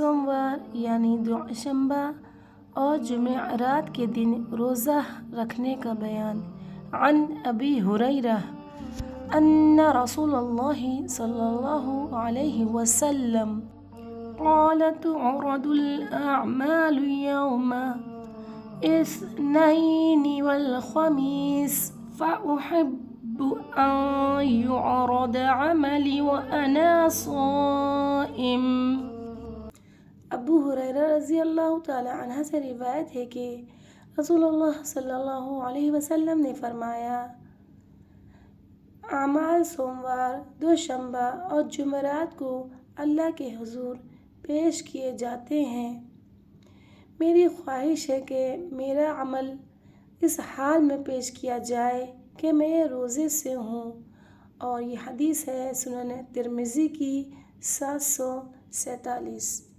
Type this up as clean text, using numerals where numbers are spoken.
سوموار یعنی دوشنبہ اور جمعرات کے دن روزہ رکھنے کا بیان۔ عن ابی ہریرہ ان رسول اللہ صلی اللہ علیہ وسلم قال تعرض الاعمال يوم الاثنين والخميس فأحب أن يعرض عملي وأنا صائم۔ ابو ہریرہ رضی اللہ تعالی عنہ سے روایت ہے کہ رسول اللہ صلی اللہ علیہ وسلم نے فرمایا، اعمال سوموار، دوشنبہ اور جمعرات کو اللہ کے حضور پیش کیے جاتے ہیں۔ میری خواہش ہے کہ میرا عمل اس حال میں پیش کیا جائے کہ میں روزے سے ہوں، اور یہ حدیث ہے سنن ترمذی کی 747۔